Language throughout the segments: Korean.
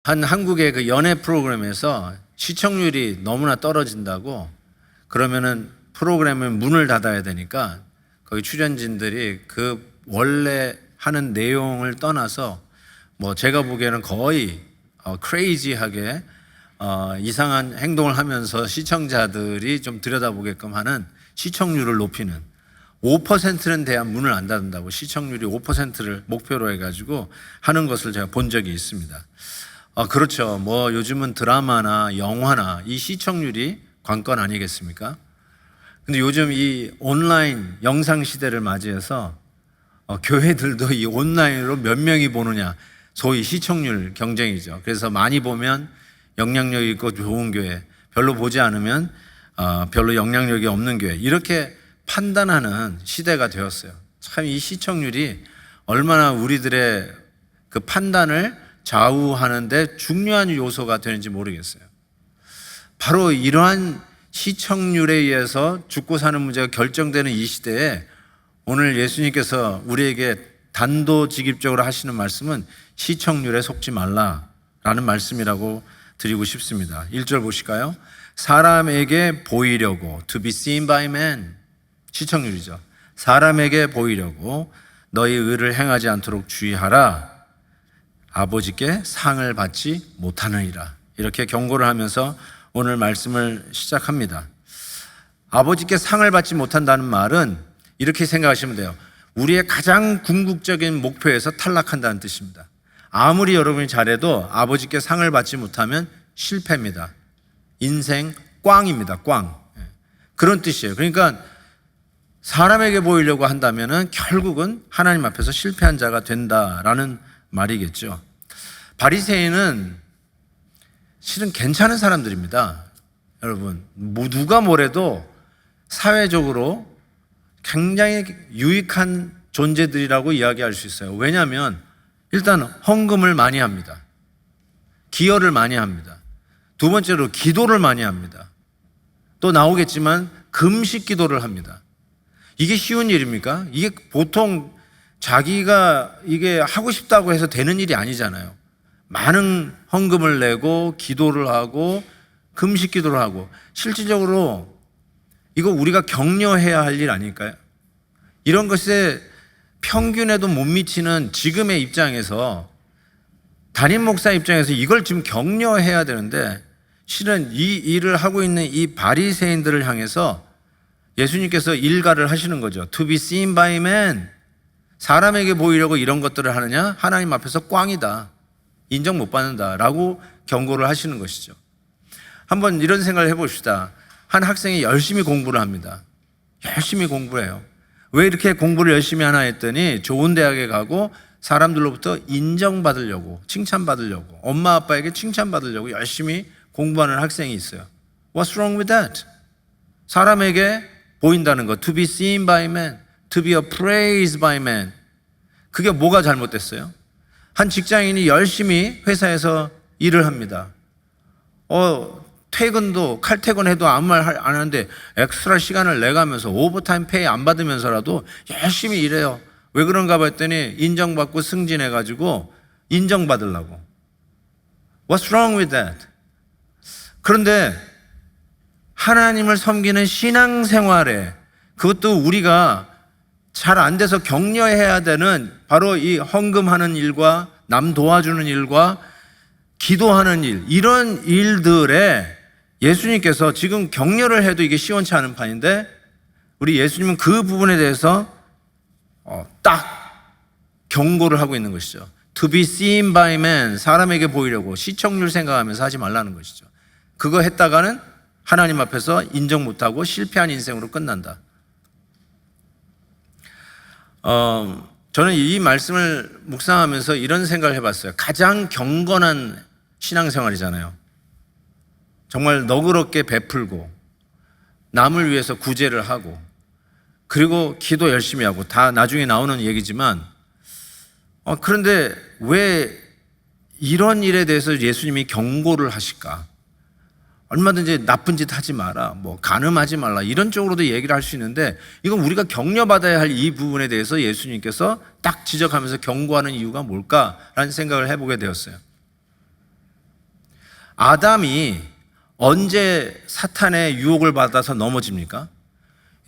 한 한국의 그 연애 프로그램에서 시청률이 너무나 떨어진다고 그러면은 프로그램을 문을 닫아야 되니까 거기 출연진들이 그 원래 하는 내용을 떠나서 뭐 제가 보기에는 거의 크레이지하게 이상한 행동을 하면서 시청자들이 좀 들여다보게끔 하는 시청률을 높이는 5%는 돼야 문을 안 닫는다고 시청률이 5%를 목표로 해가지고 하는 것을 제가 본 적이 있습니다. 그렇죠. 뭐 요즘은 드라마나 영화나 이 시청률이 관건 아니겠습니까? 근데 요즘 이 온라인 영상 시대를 맞이해서 교회들도 이 온라인으로 몇 명이 보느냐, 소위 시청률 경쟁이죠. 그래서 많이 보면 영향력 있고 좋은 교회, 별로 보지 않으면 별로 영향력이 없는 교회, 이렇게 판단하는 시대가 되었어요. 참 이 시청률이 얼마나 우리들의 그 판단을 좌우하는데 중요한 요소가 되는지 모르겠어요. 바로 이러한 시청률에 의해서 죽고 사는 문제가 결정되는 이 시대에 오늘 예수님께서 우리에게 단도직입적으로 하시는 말씀은 시청률에 속지 말라라는 말씀이라고 드리고 싶습니다. 1절 보실까요? 사람에게 보이려고 to be seen by man, 시청률이죠. 사람에게 보이려고 너희 의를 행하지 않도록 주의하라. 아버지께 상을 받지 못하느니라. 이렇게 경고를 하면서 오늘 말씀을 시작합니다. 아버지께 상을 받지 못한다는 말은 이렇게 생각하시면 돼요. 우리의 가장 궁극적인 목표에서 탈락한다는 뜻입니다. 아무리 여러분이 잘해도 아버지께 상을 받지 못하면 실패입니다. 인생 꽝입니다. 꽝. 그런 뜻이에요. 그러니까 사람에게 보이려고 한다면 결국은 하나님 앞에서 실패한 자가 된다라는 말이겠죠. 바리새인은 실은 괜찮은 사람들입니다. 여러분, 누가 뭐래도 사회적으로 굉장히 유익한 존재들이라고 이야기할 수 있어요. 왜냐하면 일단 헌금을 많이 합니다. 기여를 많이 합니다. 두 번째로 기도를 많이 합니다. 또 나오겠지만 금식 기도를 합니다. 이게 쉬운 일입니까? 이게 보통 자기가 이게 하고 싶다고 해서 되는 일이 아니잖아요. 많은 헌금을 내고 기도를 하고 금식 기도를 하고, 실질적으로 이거 우리가 격려해야 할 일 아닐까요? 이런 것에 평균에도 못 미치는 지금의 입장에서, 담임 목사 입장에서 이걸 지금 격려해야 되는데 실은 이 일을 하고 있는 이 바리새인들을 향해서 예수님께서 일가를 하시는 거죠. To be seen by man. 사람에게 보이려고 이런 것들을 하느냐? 하나님 앞에서 꽝이다. 인정 못 받는다. 라고 경고를 하시는 것이죠. 한번 이런 생각을 해봅시다. 한 학생이 열심히 공부를 합니다. 열심히 공부를 해요. 왜 이렇게 공부를 열심히 하나 했더니 좋은 대학에 가고 사람들로부터 인정받으려고, 칭찬받으려고, 엄마 아빠에게 칭찬받으려고 열심히 공부하는 학생이 있어요. What's wrong with that? 사람에게 보인다는 것, to be seen by man, to be appraised by man. 그게 뭐가 잘못됐어요? 한 직장인이 열심히 회사에서 일을 합니다. 퇴근도, 칼퇴근해도 아무 말 안 하는데 엑스트라 시간을 내가면서 오버타임 페이 안 받으면서라도 열심히 일해요. 왜 그런가 봤더니 인정받고 승진해가지고 인정받으려고. What's wrong with that? 그런데 하나님을 섬기는 신앙생활에, 그것도 우리가 잘 안 돼서 격려해야 되는 바로 이 헌금하는 일과 남 도와주는 일과 기도하는 일, 이런 일들에 예수님께서 지금 격려를 해도 이게 시원치 않은 판인데 우리 예수님은 그 부분에 대해서 딱 경고를 하고 있는 것이죠. To be seen by man, 사람에게 보이려고 시청률 생각하면서 하지 말라는 것이죠. 그거 했다가는 하나님 앞에서 인정 못하고 실패한 인생으로 끝난다. 저는 이 말씀을 묵상하면서 이런 생각을 해봤어요. 가장 경건한 신앙생활이잖아요. 정말 너그럽게 베풀고 남을 위해서 구제를 하고 그리고 기도 열심히 하고, 다 나중에 나오는 얘기지만 그런데 왜 이런 일에 대해서 예수님이 경고를 하실까? 얼마든지 나쁜 짓 하지 마라, 뭐 간음하지 말라, 이런 쪽으로도 얘기를 할 수 있는데 이건 우리가 격려받아야 할 이 부분에 대해서 예수님께서 딱 지적하면서 경고하는 이유가 뭘까라는 생각을 해보게 되었어요. 아담이 언제 사탄의 유혹을 받아서 넘어집니까?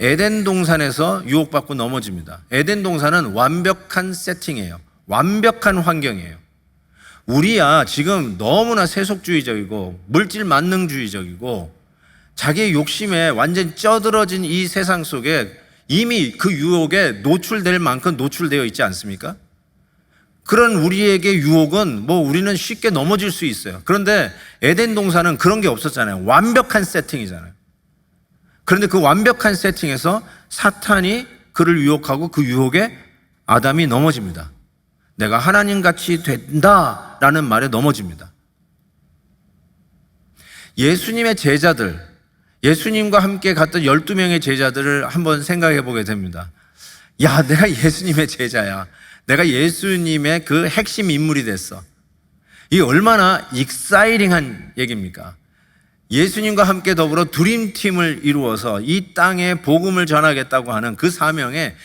에덴 동산에서 유혹받고 넘어집니다. 에덴 동산은 완벽한 세팅이에요. 완벽한 환경이에요. 우리야 지금 너무나 세속주의적이고 물질 만능주의적이고 자기의 욕심에 완전 쩌들어진 이 세상 속에 이미 그 유혹에 노출될 만큼 노출되어 있지 않습니까? 그런 우리에게 유혹은 우리는 쉽게 넘어질 수 있어요. 그런데 에덴 동산은 그런 게 없었잖아요. 완벽한 세팅이잖아요. 그런데 그 완벽한 세팅에서 사탄이 그를 유혹하고 그 유혹에 아담이 넘어집니다. 내가 하나님같이 된다라는 말에 넘어집니다. 예수님의 제자들, 예수님과 함께 갔던 12명의 제자들을 한번 생각해 보게 됩니다. 야, 내가 예수님의 제자야. 내가 예수님의 그 핵심 인물이 됐어. 이게 얼마나 익사이팅한 얘기입니까? 예수님과 함께 더불어 드림팀을 이루어서 이 땅에 복음을 전하겠다고 하는 그 사명에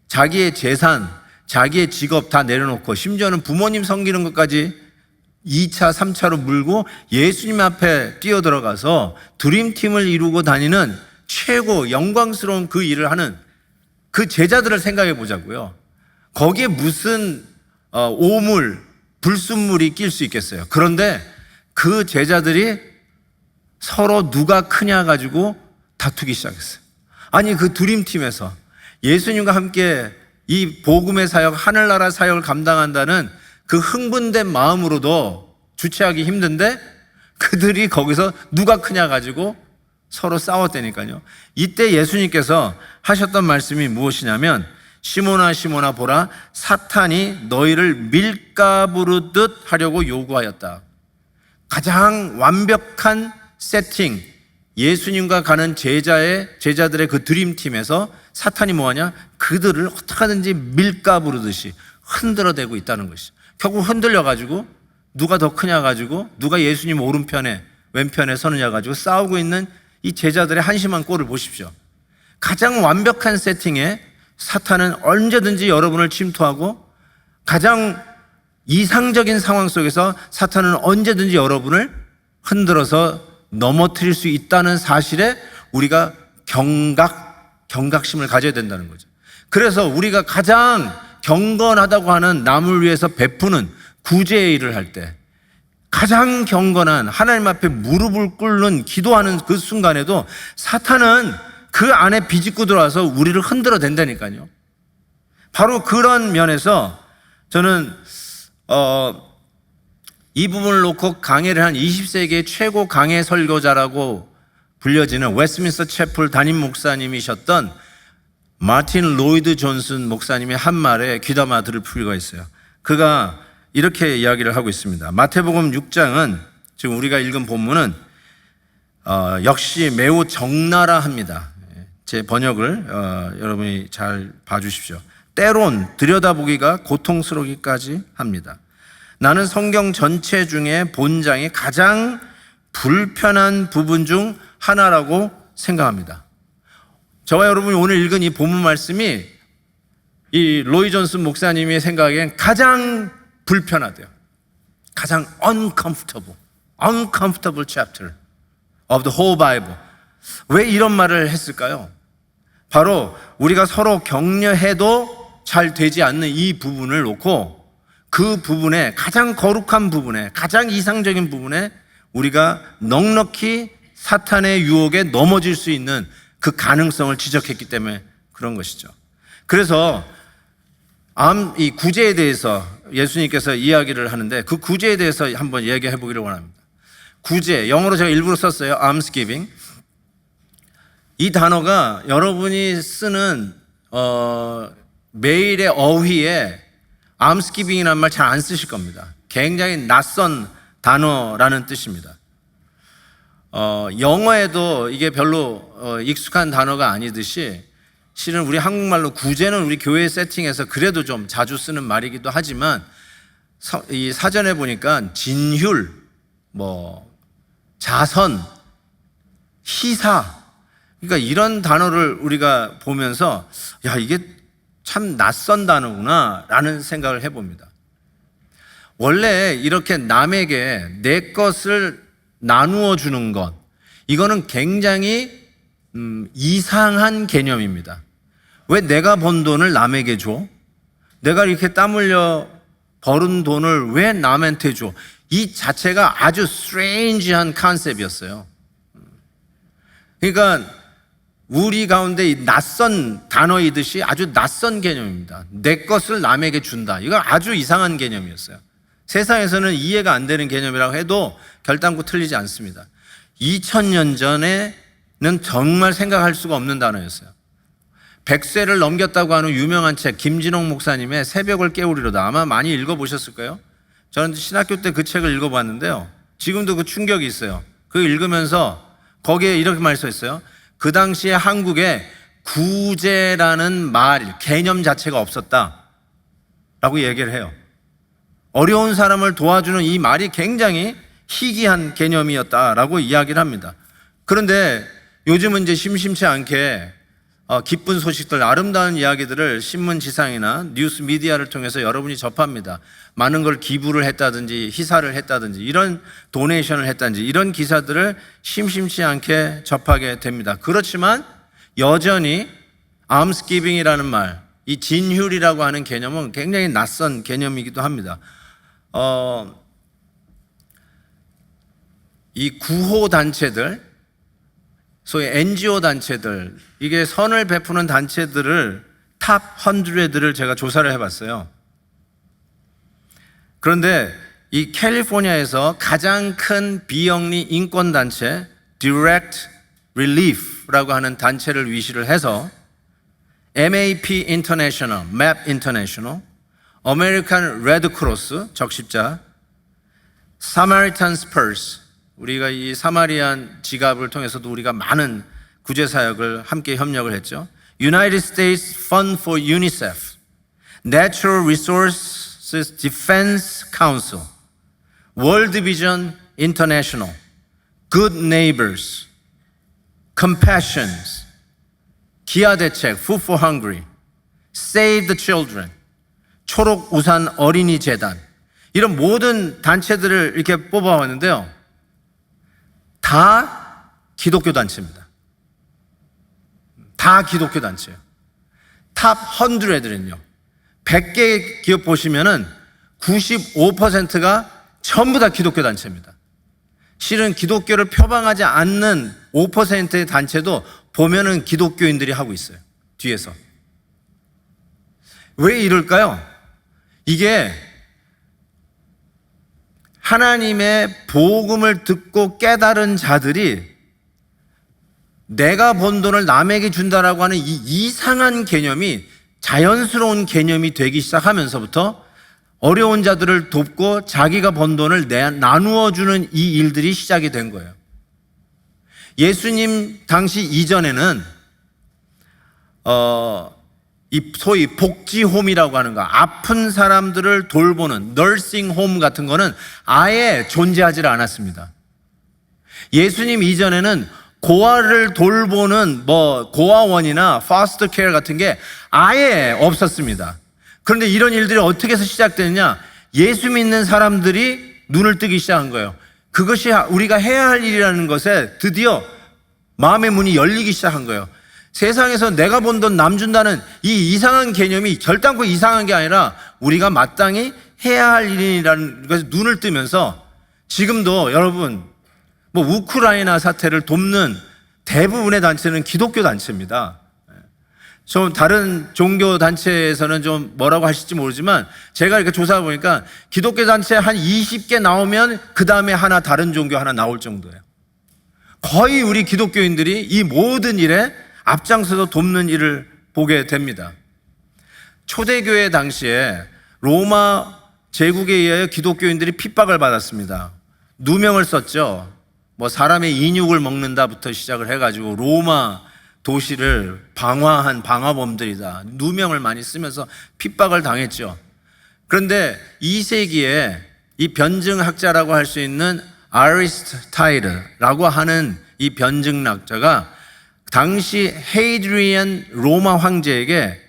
자기의 재산, 자기의 직업 다 내려놓고 심지어는 부모님 섬기는 것까지 2차, 3차로 물고 예수님 앞에 뛰어들어가서 드림팀을 이루고 다니는 최고 영광스러운 그 일을 하는 그 제자들을 생각해 보자고요. 거기에 무슨 오물, 불순물이 낄 수 있겠어요. 그런데 그 제자들이 서로 누가 크냐 가지고 다투기 시작했어요. 아니 그 드림팀에서 예수님과 함께 이 복음의 사역, 하늘나라 사역을 감당한다는 그 흥분된 마음으로도 주체하기 힘든데 그들이 거기서 누가 크냐 가지고 서로 싸웠다니까요. 이때 예수님께서 하셨던 말씀이 무엇이냐면 시몬아 시몬아 보라 사탄이 너희를 밀가부르듯 하려고 요구하였다. 가장 완벽한 세팅, 예수님과 가는 제자들의 그 드림팀에서 사탄이 뭐하냐? 그들을 어떻게든지 밀가부르듯이 흔들어대고 있다는 것이죠. 결국 흔들려가지고 누가 더 크냐 가지고 누가 예수님 오른편에 왼편에 서느냐 가지고 싸우고 있는 이 제자들의 한심한 꼴을 보십시오. 가장 완벽한 세팅에 사탄은 언제든지 여러분을 침투하고 가장 이상적인 상황 속에서 사탄은 언제든지 여러분을 흔들어서 넘어뜨릴 수 있다는 사실에 우리가 경각심을 가져야 된다는 거죠. 그래서 우리가 가장 경건하다고 하는 남을 위해서 베푸는 구제의 일을 할 때 가장 경건한 하나님 앞에 무릎을 꿇는 기도하는 그 순간에도 사탄은 그 안에 비집고 들어와서 우리를 흔들어 댄다니까요. 바로 그런 면에서 저는 이 부분을 놓고 강해를 한 20세기의 최고 강해 설교자라고 불려지는 웨스트민스터 채플 담임 목사님이셨던 마틴 로이드 존슨 목사님의 한 말에 귀담아 들을 필요가 있어요. 그가 이렇게 이야기를 하고 있습니다. 마태복음 6장은 지금 우리가 읽은 본문은 역시 매우 적나라 합니다. 제 번역을 여러분이 잘 봐주십시오. 때론 들여다보기가 고통스러우기까지 합니다. 나는 성경 전체 중에 본장이 가장 불편한 부분 중 하나라고 생각합니다. 저와 여러분이 오늘 읽은 이 본문 말씀이 이 로이 존슨 목사님의 생각엔 가장 불편하대요. 가장 uncomfortable chapter of the whole Bible. 왜 이런 말을 했을까요? 바로 우리가 서로 격려해도 잘 되지 않는 이 부분을 놓고 그 부분에 가장 거룩한 부분에 가장 이상적인 부분에 우리가 넉넉히 사탄의 유혹에 넘어질 수 있는 그 가능성을 지적했기 때문에 그런 것이죠. 그래서 이 구제에 대해서 예수님께서 이야기를 하는데 그 구제에 대해서 한번 얘기해 보기를 원합니다. 구제, 영어로 제가 일부러 썼어요. almsgiving. 이 단어가 여러분이 쓰는 매일의 어휘에 almsgiving이라는 말 잘 안 쓰실 겁니다. 굉장히 낯선 단어라는 뜻입니다. 영어에도 이게 별로 익숙한 단어가 아니듯이 실은 우리 한국말로 구제는 우리 교회 세팅에서 그래도 좀 자주 쓰는 말이기도 하지만 이 사전에 보니까 진휼, 자선, 희사, 그러니까 이런 단어를 우리가 보면서 야 이게 참 낯선 단어구나 라는 생각을 해봅니다. 원래 이렇게 남에게 내 것을 나누어 주는 것, 이거는 굉장히 이상한 개념입니다. 왜 내가 번 돈을 남에게 줘? 내가 이렇게 땀 흘려 벌은 돈을 왜 남한테 줘? 이 자체가 아주 스트레인지한 컨셉이었어요. 그러니까 우리 가운데 이 낯선 단어이듯이 아주 낯선 개념입니다. 내 것을 남에게 준다. 이건 아주 이상한 개념이었어요. 세상에서는 이해가 안 되는 개념이라고 해도 결단코 틀리지 않습니다. 2000년 전에는 정말 생각할 수가 없는 단어였어요. 100세를 넘겼다고 하는 유명한 책, 김진홍 목사님의 새벽을 깨우리로다. 아마 많이 읽어보셨을 거예요. 저는 신학교 때 그 책을 읽어봤는데요. 지금도 그 충격이 있어요. 그거 읽으면서 거기에 이렇게 말써 있어요. 그 당시에 한국에 구제라는 말, 개념 자체가 없었다 라고 얘기를 해요. 어려운 사람을 도와주는 이 말이 굉장히 희귀한 개념이었다라고 이야기를 합니다. 그런데 요즘은 이제 심심치 않게 기쁜 소식들, 아름다운 이야기들을 신문 지상이나 뉴스 미디어를 통해서 여러분이 접합니다. 많은 걸 기부를 했다든지 희사를 했다든지 이런 도네이션을 했다든지 이런 기사들을 심심치 않게 접하게 됩니다. 그렇지만 여전히 almsgiving이라는 말, 이 진휼이라고 하는 개념은 굉장히 낯선 개념이기도 합니다. 이 구호 단체들, 소위 NGO 단체들, 이게 선을 베푸는 단체들을 탑 100를 제가 조사를 해봤어요. 그런데 이 캘리포니아에서 가장 큰 비영리 인권단체 Direct Relief라고 하는 단체를 위시를 해서 MAP International, MAP International, American Red Cross, 적십자, Samaritan's Purse, 우리가 이 사마리안 지갑을 통해서도 우리가 많은 구제 사역을 함께 협력을 했죠. United States Fund for UNICEF, Natural Resources Defense Council, World Vision International, Good Neighbors, Compassions, 기아대책, Food for Hungry, Save the Children, 초록우산 어린이 재단, 이런 모든 단체들을 이렇게 뽑아왔는데요. 다 기독교 단체입니다. 다 기독교 단체예요. 탑 100에는요. 100개 기업 보시면은 95%가 전부 다 기독교 단체입니다. 실은 기독교를 표방하지 않는 5%의 단체도 보면은 기독교인들이 하고 있어요. 뒤에서. 왜 이럴까요? 이게 하나님의 복음을 듣고 깨달은 자들이 내가 번 돈을 남에게 준다라고 하는 이 이상한 개념이 자연스러운 개념이 되기 시작하면서부터 어려운 자들을 돕고 자기가 번 돈을 나누어 주는 이 일들이 시작이 된 거예요. 예수님 당시 이전에는 이 소위 복지홈이라고 하는 거, 아픈 사람들을 돌보는 너싱홈 같은 거는 아예 존재하지 않았습니다. 예수님 이전에는 고아를 돌보는 고아원이나 파스터 케어 같은 게 아예 없었습니다. 그런데 이런 일들이 어떻게 해서 시작되느냐? 예수 믿는 사람들이 눈을 뜨기 시작한 거예요. 그것이 우리가 해야 할 일이라는 것에 드디어 마음의 문이 열리기 시작한 거예요. 세상에서 내가 번 돈 남 준다는 이 이상한 개념이 결단코 이상한 게 아니라 우리가 마땅히 해야 할 일이라는 것에 눈을 뜨면서 지금도 여러분 우크라이나 사태를 돕는 대부분의 단체는 기독교 단체입니다. 좀 다른 종교 단체에서는 좀 뭐라고 하실지 모르지만 제가 이렇게 조사해 보니까 기독교 단체 한 20개 나오면 그 다음에 하나 다른 종교 하나 나올 정도예요. 거의 우리 기독교인들이 이 모든 일에 앞장서서 돕는 일을 보게 됩니다. 초대교회 당시에 로마 제국에 의하여 기독교인들이 핍박을 받았습니다. 누명을 썼죠. 사람의 인육을 먹는다부터 시작을 해가지고 로마 도시를 방화한 방화범들이다. 누명을 많이 쓰면서 핍박을 당했죠. 그런데 2세기에 이 변증학자라고 할 수 있는 아리스타이드라고 하는 이 변증학자가 당시 헤이드리안 로마 황제에게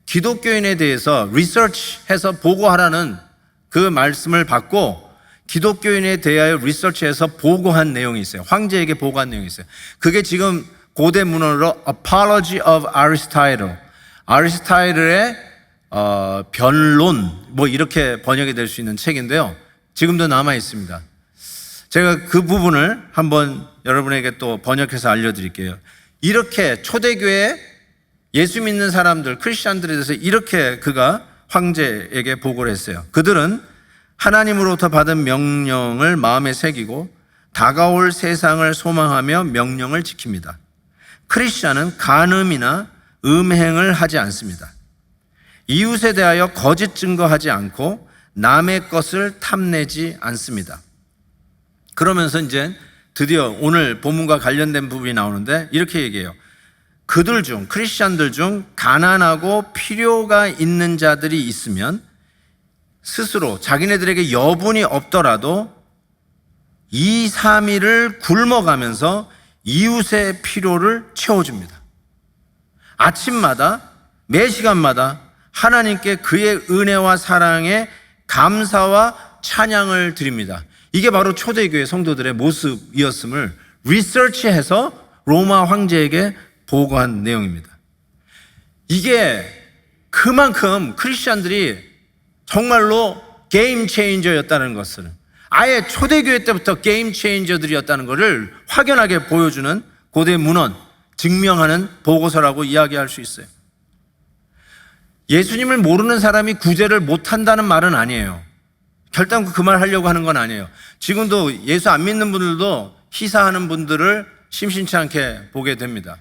기독교인에 대해서 리서치해서 보고하라는 그 말씀을 받고 기독교인에 대하여 리서치해서 보고한 내용이 있어요. 황제에게 보고한 내용이 있어요. 그게 지금 고대 문헌으로 Apology of Aristotle, 아리스타이틀의 변론, 뭐 이렇게 번역이 될 수 있는 책인데요. 지금도 남아 있습니다. 제가 그 부분을 한번 여러분에게 또 번역해서 알려드릴게요. 이렇게 초대교회 예수 믿는 사람들, 크리스찬들에 대해서 이렇게 그가 황제에게 보고를 했어요. 그들은 하나님으로부터 받은 명령을 마음에 새기고 다가올 세상을 소망하며 명령을 지킵니다. 크리스찬은 간음이나 음행을 하지 않습니다. 이웃에 대하여 거짓 증거하지 않고 남의 것을 탐내지 않습니다. 그러면서 이제 드디어 오늘 본문과 관련된 부분이 나오는데 이렇게 얘기해요. 그들 중, 크리스찬들 중 가난하고 필요가 있는 자들이 있으면 스스로 자기네들에게 여분이 없더라도 2, 3일을 굶어가면서 이웃의 필요를 채워줍니다. 아침마다 매 시간마다 하나님께 그의 은혜와 사랑에 감사와 찬양을 드립니다. 이게 바로 초대교회 성도들의 모습이었음을 리서치해서 로마 황제에게 보고한 내용입니다. 이게 그만큼 크리스찬들이 정말로 게임 체인저였다는 것을, 아예 초대교회 때부터 게임 체인저들이었다는 것을 확연하게 보여주는 고대 문헌, 증명하는 보고서라고 이야기할 수 있어요. 예수님을 모르는 사람이 구제를 못한다는 말은 아니에요. 결단코 그 말 하려고 하는 건 아니에요. 지금도 예수 안 믿는 분들도 희사하는 분들을 심심치 않게 보게 됩니다.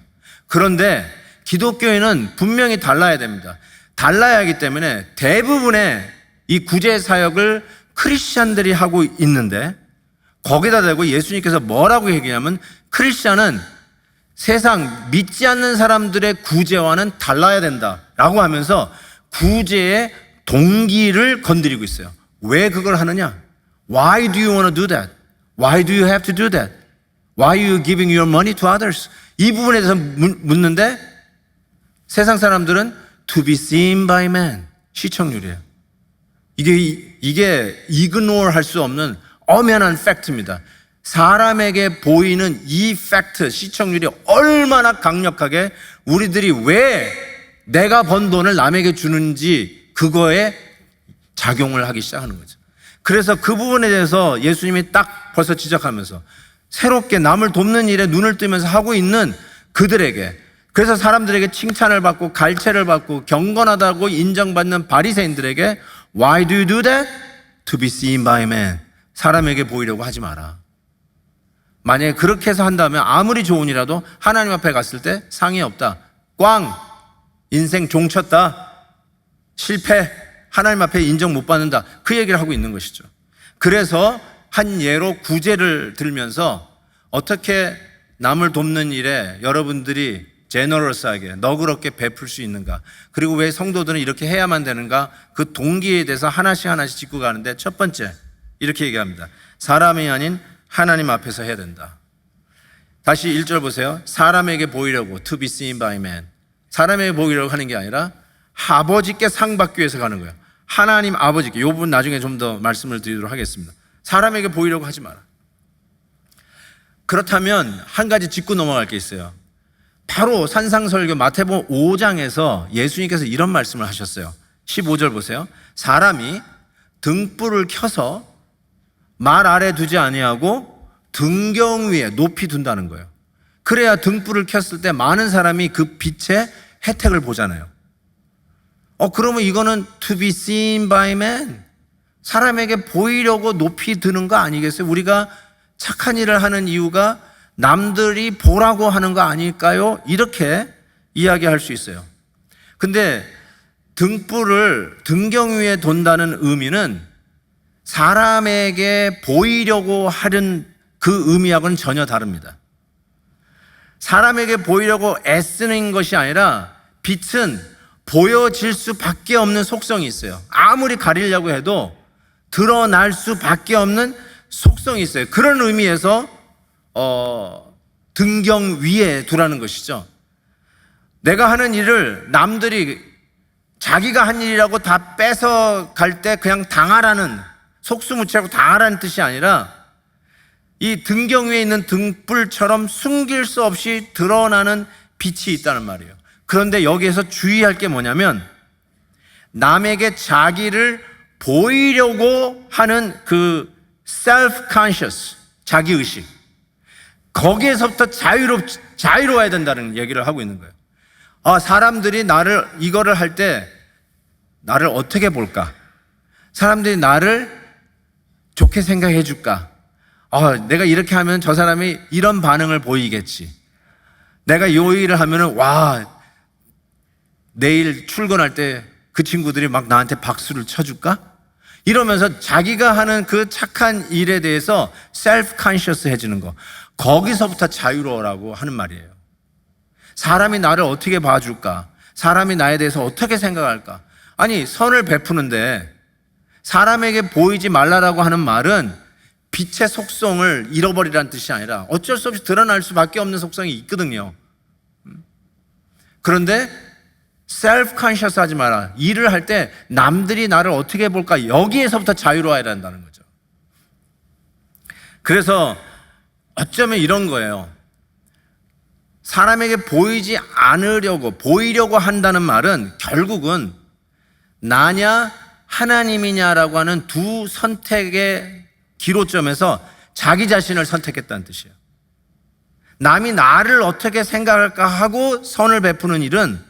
그런데 기독교인은 분명히 달라야 됩니다. 달라야 하기 때문에 대부분의 이 구제 사역을 크리스찬들이 하고 있는데 거기다 대고 예수님께서 뭐라고 얘기하냐면 크리스찬은 세상 믿지 않는 사람들의 구제와는 달라야 된다라고 하면서 구제의 동기를 건드리고 있어요. 왜 그걸 하느냐? Why do you want to do that? Why do you have to do that? Why are you giving your money to others? 이 부분에 대해서 묻는데 세상 사람들은 to be seen by man, 시청률이에요. 이게 ignore 할 수 없는 엄연한 팩트입니다. 사람에게 보이는 이 팩트, 시청률이 얼마나 강력하게 우리들이 왜 내가 번 돈을 남에게 주는지 그거에 작용을 하기 시작하는 거죠. 그래서 그 부분에 대해서 예수님이 딱 벌써 지적하면서 새롭게 남을 돕는 일에 눈을 뜨면서 하고 있는 그들에게, 그래서 사람들에게 칭찬을 받고 갈채를 받고 경건하다고 인정받는 바리새인들에게 Why do you do that? To be seen by man. 사람에게 보이려고 하지 마라. 만약에 그렇게 해서 한다면 아무리 좋은 일이라도 하나님 앞에 갔을 때 상이 없다. 꽝! 인생 종쳤다. 실패! 하나님 앞에 인정 못 받는다. 그 얘기를 하고 있는 것이죠. 그래서 한 예로 구제를 들면서 어떻게 남을 돕는 일에 여러분들이 제너러스하게 너그럽게 베풀 수 있는가, 그리고 왜 성도들은 이렇게 해야만 되는가, 그 동기에 대해서 하나씩 짚고 가는데 첫 번째 이렇게 얘기합니다. 사람이 아닌 하나님 앞에서 해야 된다. 다시 1절 보세요. 사람에게 보이려고 to be seen by man. 사람에게 보이려고 하는 게 아니라 아버지께 상 받기 위해서 가는 거예요. 하나님 아버지께. 이 부분 나중에 좀 더 말씀을 드리도록 하겠습니다. 사람에게 보이려고 하지 마라. 그렇다면 한 가지 짚고 넘어갈 게 있어요. 바로 산상설교 마태복음 5장에서 예수님께서 이런 말씀을 하셨어요. 15절 보세요. 사람이 등불을 켜서 말 아래 두지 아니하고 등경 위에 높이 둔다는 거예요. 그래야 등불을 켰을 때 많은 사람이 그 빛의 혜택을 보잖아요. 그러면 이거는 to be seen by man, 사람에게 보이려고 높이 드는 거 아니겠어요? 우리가 착한 일을 하는 이유가 남들이 보라고 하는 거 아닐까요? 이렇게 이야기할 수 있어요. 근데 등불을 등경 위에 둔다는 의미는 사람에게 보이려고 하는 그 의미하고는 전혀 다릅니다. 사람에게 보이려고 애쓰는 것이 아니라 빛은 보여질 수밖에 없는 속성이 있어요. 아무리 가리려고 해도 드러날 수밖에 없는 속성이 있어요. 그런 의미에서 등경 위에 두라는 것이죠. 내가 하는 일을 남들이 자기가 한 일이라고 다 뺏어갈 때 그냥 당하라는 속수무책하고 다 하라는 뜻이 아니라 이 등경 위에 있는 등불처럼 숨길 수 없이 드러나는 빛이 있다는 말이에요. 그런데 여기에서 주의할 게 뭐냐면 남에게 자기를 보이려고 하는 그 self-conscious, 자기의식, 거기에서부터 자유로워야 된다는 얘기를 하고 있는 거예요. 사람들이 이거를 할 때 나를 어떻게 볼까? 사람들이 나를 좋게 생각해 줄까? 내가 이렇게 하면 저 사람이 이런 반응을 보이겠지. 내가 이 일을 하면은 내일 출근할 때 그 친구들이 막 나한테 박수를 쳐줄까? 이러면서 자기가 하는 그 착한 일에 대해서 셀프 컨셔스 해지는 거, 거기서부터 자유로워라고 하는 말이에요. 사람이 나를 어떻게 봐줄까? 사람이 나에 대해서 어떻게 생각할까? 아니, 선을 베푸는데 사람에게 보이지 말라라고 하는 말은 빛의 속성을 잃어버리라는 뜻이 아니라 어쩔 수 없이 드러날 수밖에 없는 속성이 있거든요. 그런데 셀프 컨셔스 하지 마라. 일을 할 때 남들이 나를 어떻게 볼까? 여기에서부터 자유로워야 한다는 거죠. 그래서 어쩌면 이런 거예요. 사람에게 보이지 않으려고, 보이려고 한다는 말은 결국은 나냐 하나님이냐라고 하는 두 선택의 기로점에서 자기 자신을 선택했다는 뜻이에요. 남이 나를 어떻게 생각할까 하고 선을 베푸는 일은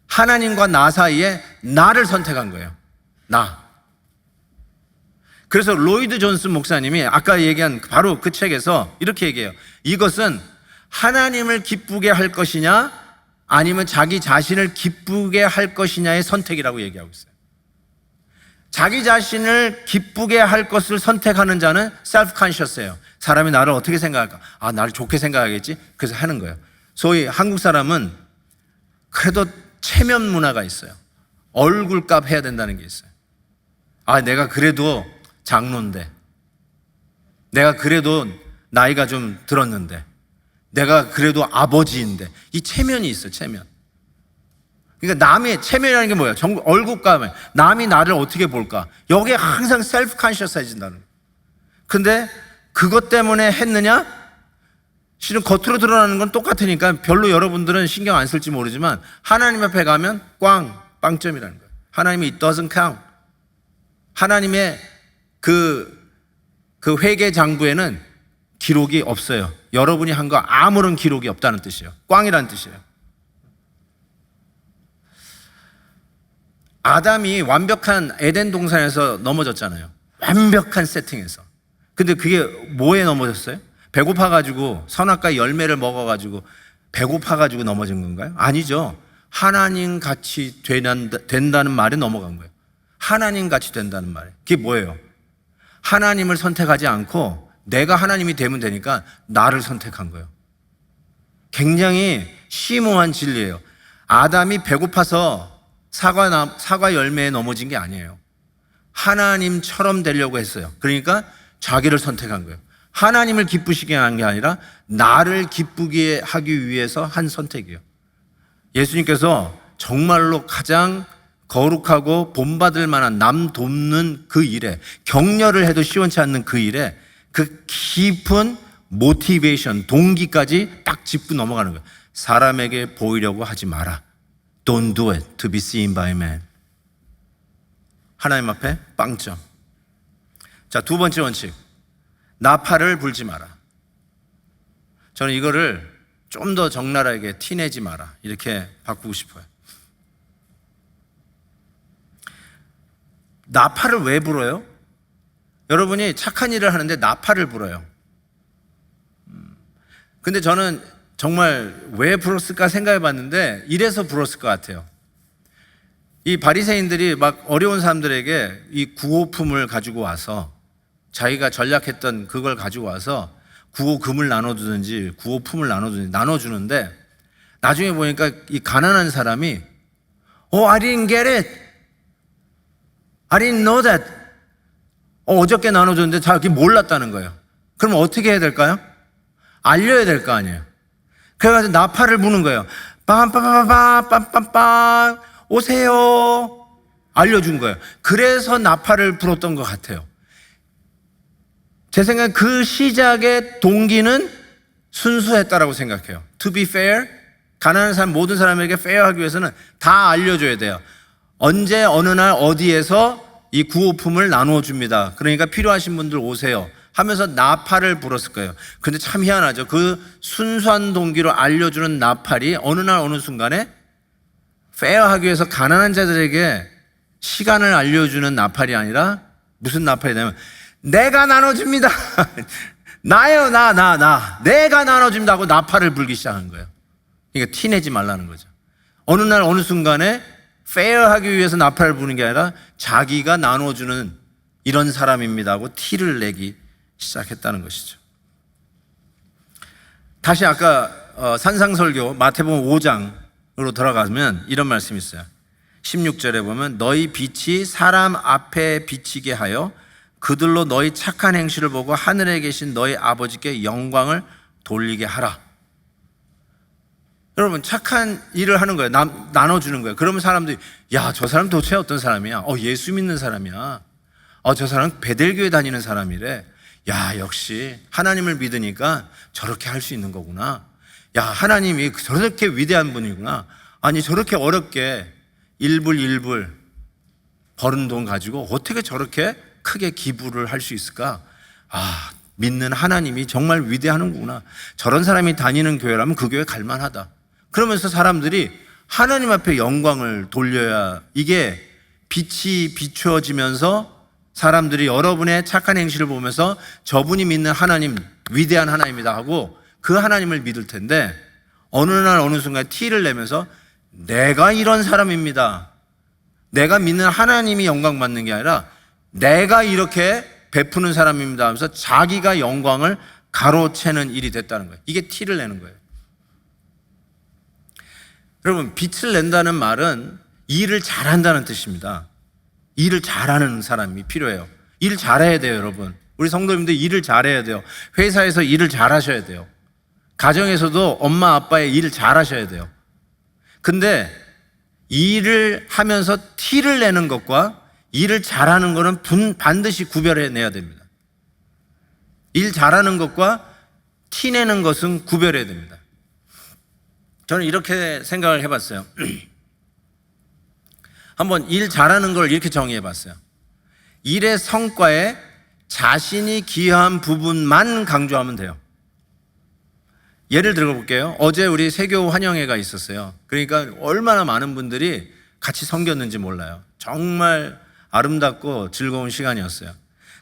하나님과 나 사이에 나를 선택한 거예요. 나. 그래서 로이드 존슨 목사님이 아까 얘기한 바로 그 책에서 이렇게 얘기해요. 이것은 하나님을 기쁘게 할 것이냐 아니면 자기 자신을 기쁘게 할 것이냐의 선택이라고 얘기하고 있어요. 자기 자신을 기쁘게 할 것을 선택하는 자는 셀프 컨셔스예요. 사람이 나를 어떻게 생각할까? 나를 좋게 생각하겠지? 그래서 하는 거예요. 소위 한국 사람은 그래도 체면 문화가 있어요. 얼굴값 해야 된다는 게 있어요. 내가 그래도 장로인데, 내가 그래도 나이가 좀 들었는데, 내가 그래도 아버지인데, 이 체면이 있어요. 체면. 그러니까 남의 체면이라는 게 뭐예요? 얼굴값, 남이 나를 어떻게 볼까? 여기에 항상 셀프 컨셔스해진다는 거예요. 근데 그것 때문에 했느냐? 실은 겉으로 드러나는 건 똑같으니까 별로 여러분들은 신경 안 쓸지 모르지만 하나님 앞에 가면 빵점이라는 거예요. 하나님이 it doesn't count. 하나님의 그 회계 장부에는 기록이 없어요. 여러분이 한 거 아무런 기록이 없다는 뜻이에요. 꽝이라는 뜻이에요. 아담이 완벽한 에덴 동산에서 넘어졌잖아요. 완벽한 세팅에서. 근데 그게 뭐에 넘어졌어요? 배고파가지고 선악과의 열매를 먹어가지고 배고파가지고 넘어진 건가요? 아니죠. 하나님 같이 된다는 말에 넘어간 거예요. 하나님 같이 된다는 말. 그게 뭐예요? 하나님을 선택하지 않고 내가 하나님이 되면 되니까 나를 선택한 거예요. 굉장히 심오한 진리예요. 아담이 배고파서 사과 열매에 넘어진 게 아니에요. 하나님처럼 되려고 했어요. 그러니까 자기를 선택한 거예요. 하나님을 기쁘시게 한 게 아니라 나를 기쁘게 하기 위해서 한 선택이에요. 예수님께서 정말로 가장 거룩하고 본받을 만한 남 돕는 그 일에, 격려를 해도 시원치 않는 그 일에 그 깊은 모티베이션, 동기까지 딱 짚고 넘어가는 거예요. 사람에게 보이려고 하지 마라. Don't do it to be seen by man. 하나님 앞에 빵점. 자, 두 번째 원칙. 나팔을 불지 마라. 저는 이거를 좀 더 적나라하게 티내지 마라, 이렇게 바꾸고 싶어요. 나팔을 왜 불어요? 여러분이 착한 일을 하는데 나팔을 불어요. 근데 저는 정말 왜 불었을까 생각해 봤는데 이래서 불었을 것 같아요. 이 바리새인들이 막 어려운 사람들에게 이 구호품을 가지고 와서 자기가 전략했던 그걸 가지고 와서 구호금을 나눠주든지 구호품을 나눠주는데 나중에 보니까 이 가난한 사람이 I didn't get it. I didn't know that. 어저께 나눠줬는데 자기 몰랐다는 거예요. 그럼 어떻게 해야 될까요? 알려야 될 거 아니에요. 그래가지고 나팔을 부는 거예요. 빰빰빰빰빰빰빰 오세요. 알려준 거예요. 그래서 나팔을 불었던 것 같아요. 제 생각엔 그 시작의 동기는 순수했다라고 생각해요. To be fair, 가난한 사람 모든 사람에게 페어하기 위해서는 다 알려줘야 돼요. 언제 어느 날 어디에서 이 구호품을 나눠줍니다. 그러니까 필요하신 분들 오세요 하면서 나팔을 불었을 거예요. 근데 참 희한하죠. 그 순수한 동기로 알려주는 나팔이 어느 날 어느 순간에 페어하기 위해서 가난한 자들에게 시간을 알려주는 나팔이 아니라 무슨 나팔이냐면 내가 나눠줍니다. 나요, 내가 나눠줍니다 하고 나팔을 불기 시작한 거예요. 그러니까 티내지 말라는 거죠. 어느 날 어느 순간에 페어하기 위해서 나팔을 부는 게 아니라 자기가 나눠주는 이런 사람입니다 하고 티를 내기 시작했다는 것이죠. 다시 아까 산상설교 마태복음 5장으로 돌아가면 이런 말씀이 있어요. 16절에 보면 너희 빛이 사람 앞에 비치게 하여 그들로 너희 착한 행실을 보고 하늘에 계신 너희 아버지께 영광을 돌리게 하라. 여러분 착한 일을 하는 거예요. 나눠주는 거예요. 그러면 사람들이 야, 저 사람 도대체 어떤 사람이야? 예수 믿는 사람이야. 저 사람 베델교회 다니는 사람이래. 야, 역시 하나님을 믿으니까 저렇게 할 수 있는 거구나. 야, 하나님이 저렇게 위대한 분이구나. 아니 저렇게 어렵게 일불 버는 돈 가지고 어떻게 저렇게 크게 기부를 할 수 있을까? 믿는 하나님이 정말 위대하는구나. 저런 사람이 다니는 교회라면 그 교회 갈만하다. 그러면서 사람들이 하나님 앞에 영광을 돌려야 이게 빛이 비추어지면서 사람들이 여러분의 착한 행실을 보면서 저분이 믿는 하나님 위대한 하나님이다 하고 그 하나님을 믿을 텐데 어느 날 어느 순간 티를 내면서 내가 이런 사람입니다. 내가 믿는 하나님이 영광 받는 게 아니라 내가 이렇게 베푸는 사람입니다 하면서 자기가 영광을 가로채는 일이 됐다는 거예요. 이게 티를 내는 거예요. 여러분, 빛을 낸다는 말은 일을 잘한다는 뜻입니다. 일을 잘하는 사람이 필요해요. 일 잘해야 돼요, 여러분. 우리 성도님들 일을 잘해야 돼요. 회사에서 일을 잘하셔야 돼요. 가정에서도 엄마 아빠의 일을 잘하셔야 돼요. 근데 일을 하면서 티를 내는 것과 일을 잘하는 것은 반드시 구별해내야 됩니다. 일 잘하는 것과 티 내는 것은 구별해야 됩니다. 저는 이렇게 생각을 해봤어요. 한번 일 잘하는 걸 이렇게 정의해봤어요. 일의 성과에 자신이 기여한 부분만 강조하면 돼요. 예를 들어볼게요. 어제 우리 세교 환영회가 있었어요. 그러니까 얼마나 많은 분들이 같이 섬겼는지 몰라요. 정말 아름답고 즐거운 시간이었어요.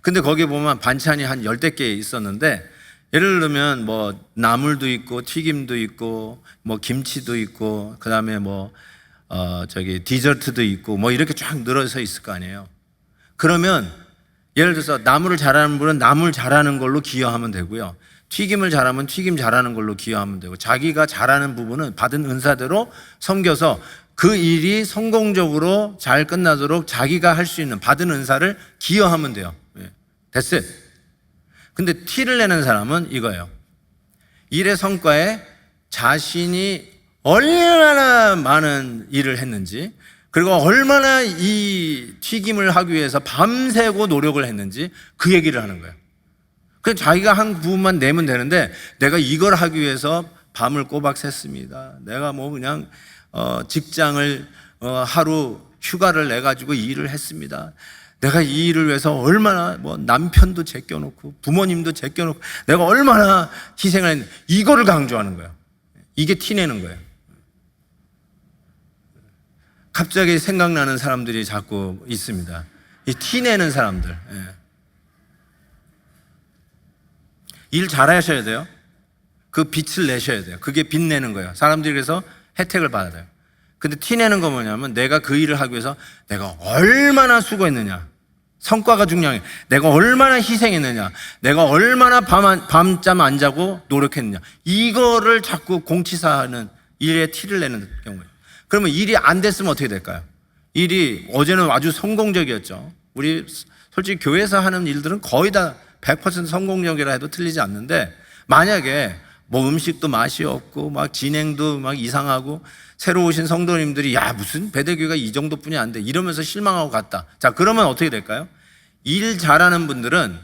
근데 거기 보면 반찬이 한 10개 있었는데 예를 들면 뭐 나물도 있고 튀김도 있고 뭐 김치도 있고 그다음에 디저트도 있고 뭐 이렇게 쫙 늘어서 있을 거 아니에요. 그러면 예를 들어서 나물을 잘하는 분은 나물 잘하는 걸로 기여하면 되고요. 튀김을 잘하면 튀김 잘하는 걸로 기여하면 되고 자기가 잘하는 부분은 받은 은사대로 섬겨서 그 일이 성공적으로 잘 끝나도록 자기가 할 수 있는 받은 은사를 기여하면 돼요. 됐어요. 근데 티를 내는 사람은 이거예요. 일의 성과에 자신이 얼마나 많은 일을 했는지 그리고 얼마나 이 튀김을 하기 위해서 밤새고 노력을 했는지 그 얘기를 하는 거예요. 그냥 자기가 한 부분만 내면 되는데 내가 이걸 하기 위해서 밤을 꼬박 샜습니다. 내가 그냥 직장을 하루 휴가를 내가지고 일을 했습니다. 내가 이 일을 위해서 얼마나 남편도 제껴놓고 부모님도 제껴놓고 내가 얼마나 희생을 했는지 이거를 강조하는 거예요. 이게 티내는 거예요. 갑자기 생각나는 사람들이 자꾸 있습니다. 이 티내는 사람들. 일 잘하셔야 돼요. 그 빛을 내셔야 돼요. 그게 빛내는 거예요. 사람들이 그래서 혜택을 받아요. 근데 티내는 건 뭐냐면 내가 그 일을 하기 위해서 내가 얼마나 수고했느냐. 성과가 중요해. 내가 얼마나 희생했느냐. 내가 얼마나 밤잠 안 자고 노력했느냐. 이거를 자꾸 공치사하는 일에 티를 내는 경우예요. 그러면 일이 안 됐으면 어떻게 될까요? 일이 어제는 아주 성공적이었죠. 우리 솔직히 교회에서 하는 일들은 거의 다 100% 성공적이라 해도 틀리지 않는데 만약에 음식도 맛이 없고 진행도 이상하고 새로 오신 성도님들이 무슨 베델교회가 이 정도뿐이 안 돼 이러면서 실망하고 갔다. 자, 그러면 어떻게 될까요? 일 잘하는 분들은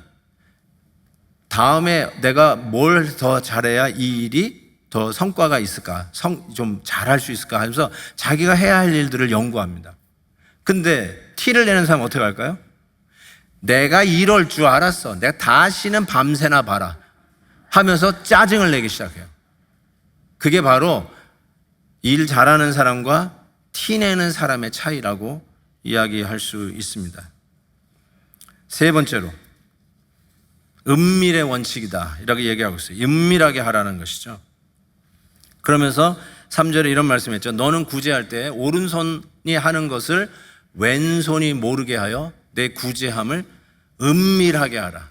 다음에 내가 뭘 더 잘해야 이 일이 더 성과가 있을까, 좀 잘할 수 있을까 하면서 자기가 해야 할 일들을 연구합니다. 근데 티를 내는 사람은 어떻게 할까요? 내가 이럴 줄 알았어. 내가 다시는 밤새나 봐라 하면서 짜증을 내기 시작해요. 그게 바로 일 잘하는 사람과 티 내는 사람의 차이라고 이야기할 수 있습니다. 세 번째로 은밀의 원칙이다 이렇게 얘기하고 있어요. 은밀하게 하라는 것이죠. 그러면서 3절에 이런 말씀했죠. 너는 구제할 때 오른손이 하는 것을 왼손이 모르게 하여 내 구제함을 은밀하게 하라.